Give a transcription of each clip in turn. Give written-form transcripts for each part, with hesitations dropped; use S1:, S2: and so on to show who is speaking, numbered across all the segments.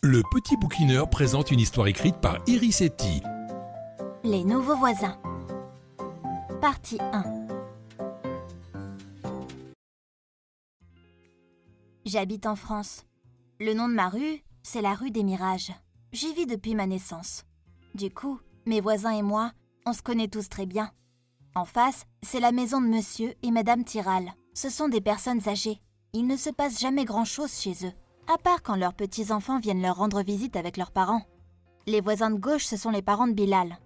S1: Le Petit Bouquineur présente une histoire écrite par Iris Etty.
S2: Les nouveaux voisins. Partie 1. J'habite en France. Le nom de ma rue, c'est la rue des Mirages. J'y vis depuis ma naissance. Du coup, mes voisins et moi, on se connaît tous très bien. En face, c'est la maison de monsieur et madame Tiral. Ce sont des personnes âgées. Il ne se passe jamais grand-chose chez eux, à part quand leurs petits-enfants viennent leur rendre visite avec leurs parents. Les voisins de gauche, ce sont les parents de Bilal.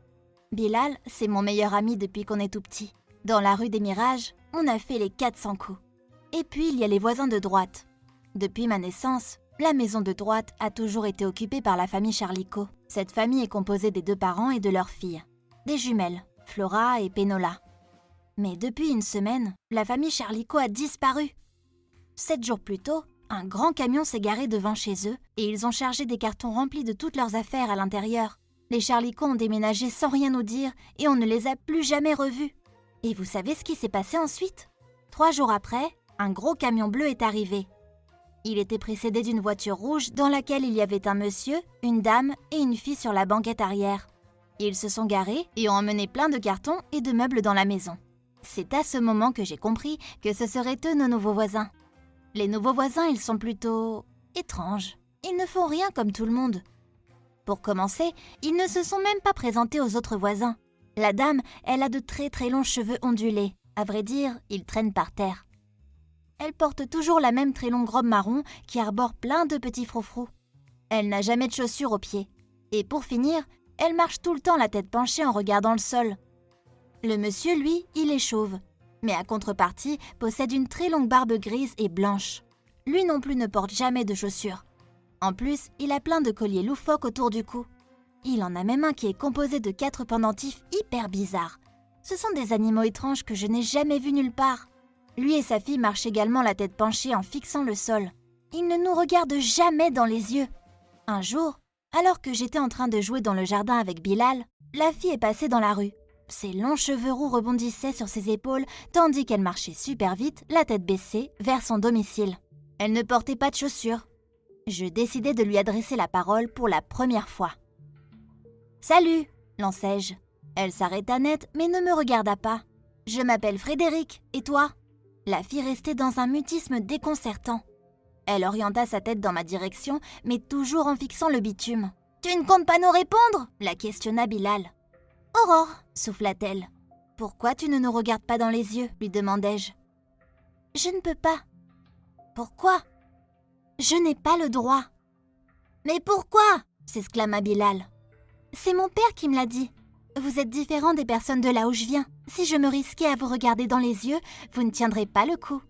S2: Bilal, c'est mon meilleur ami depuis qu'on est tout petit. Dans la rue des Mirages, on a fait les 400 coups. Et puis, il y a les voisins de droite. Depuis ma naissance, la maison de droite a toujours été occupée par la famille Charlicot. Cette famille est composée des 2 parents et de leurs filles, des jumelles, Flora et Pénola. Mais depuis une semaine, la famille Charlicot a disparu. 7 jours plus tôt, un grand camion s'est garé devant chez eux et ils ont chargé des cartons remplis de toutes leurs affaires à l'intérieur. Les Charlicots ont déménagé sans rien nous dire et on ne les a plus jamais revus. Et vous savez ce qui s'est passé ensuite ? 3 jours après, un gros camion bleu est arrivé. Il était précédé d'une voiture rouge dans laquelle il y avait un monsieur, une dame et une fille sur la banquette arrière. Ils se sont garés et ont emmené plein de cartons et de meubles dans la maison. C'est à ce moment que j'ai compris que ce seraient eux nos nouveaux voisins. Les nouveaux voisins, ils sont plutôt étranges. Ils ne font rien comme tout le monde. Pour commencer, ils ne se sont même pas présentés aux autres voisins. La dame, elle a de très très longs cheveux ondulés. À vrai dire, ils traînent par terre. Elle porte toujours la même très longue robe marron qui arbore plein de petits froufrous. Elle n'a jamais de chaussures aux pieds. Et pour finir, elle marche tout le temps la tête penchée en regardant le sol. Le monsieur, lui, il est chauve, mais à contrepartie, possède une très longue barbe grise et blanche. Lui non plus ne porte jamais de chaussures. En plus, il a plein de colliers loufoques autour du cou. Il en a même un qui est composé de 4 pendentifs hyper bizarres. Ce sont des animaux étranges que je n'ai jamais vus nulle part. Lui et sa fille marchent également la tête penchée en fixant le sol. Ils ne nous regardent jamais dans les yeux. Un jour, alors que j'étais en train de jouer dans le jardin avec Bilal, la fille est passée dans la rue. Ses longs cheveux roux rebondissaient sur ses épaules tandis qu'elle marchait super vite, la tête baissée, vers son domicile. Elle ne portait pas de chaussures. Je décidai de lui adresser la parole pour la première fois. « Salut !» lançai-je. Elle s'arrêta net mais ne me regarda pas. « Je m'appelle Frédéric, et toi ?» La fille restait dans un mutisme déconcertant. Elle orienta sa tête dans ma direction, mais toujours en fixant le bitume. « Tu ne comptes pas nous répondre ?» la questionna Bilal. « Aurore !» souffla-t-elle. « Pourquoi tu ne nous regardes pas dans les yeux ?» lui demandai-je. « Je ne peux pas. »« Pourquoi ?»« Je n'ai pas le droit. »« Mais pourquoi ?» s'exclama Bilal. « C'est mon père qui me l'a dit. Vous êtes différent des personnes de là où je viens. Si je me risquais à vous regarder dans les yeux, vous ne tiendrez pas le coup. »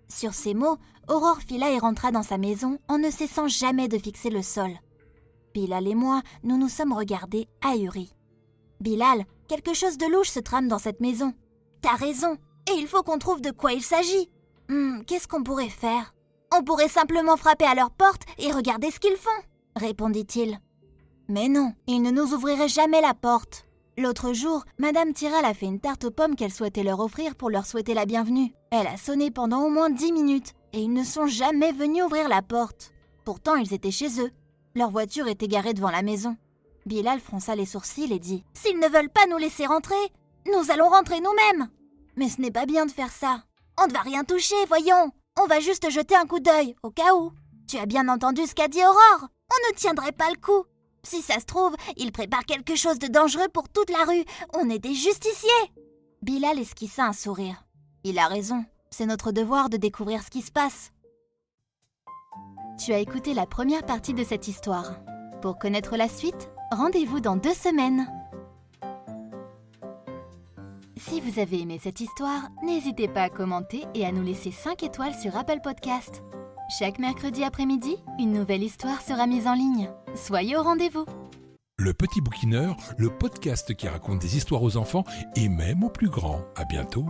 S2: Sur ces mots, Aurore fila et rentra dans sa maison en ne cessant jamais de fixer le sol. Bilal et moi, nous nous sommes regardés ahuris. « Bilal, quelque chose de louche se trame dans cette maison. »« T'as raison, et il faut qu'on trouve de quoi il s'agit. Qu'est-ce qu'on pourrait faire ? » ?»« On pourrait simplement frapper à leur porte et regarder ce qu'ils font, » répondit-il. Mais non, ils ne nous ouvriraient jamais la porte. L'autre jour, Madame Tiral a fait une tarte aux pommes qu'elle souhaitait leur offrir pour leur souhaiter la bienvenue. Elle a sonné pendant au moins 10 minutes et ils ne sont jamais venus ouvrir la porte. Pourtant, ils étaient chez eux. Leur voiture était garée devant la maison. Bilal fronça les sourcils et dit « S'ils ne veulent pas nous laisser rentrer, nous allons rentrer nous-mêmes. » Mais ce n'est pas bien de faire ça. On ne va rien toucher, voyons. On va juste jeter un coup d'œil, au cas où. Tu as bien entendu ce qu'a dit Aurore. On ne tiendrait pas le coup. Si ça se trouve, il prépare quelque chose de dangereux pour toute la rue. On est des justiciers. Bilal esquissa un sourire. Il a raison. C'est notre devoir de découvrir ce qui se passe. Tu as écouté la première partie de cette histoire. Pour connaître la suite, rendez-vous dans 2 semaines. Si vous avez aimé cette histoire, n'hésitez pas à commenter et à nous laisser 5 étoiles sur Apple Podcast. Chaque mercredi après-midi, une nouvelle histoire sera mise en ligne. Soyez au rendez-vous.
S1: Le Petit Bouquineur, le podcast qui raconte des histoires aux enfants et même aux plus grands. À bientôt.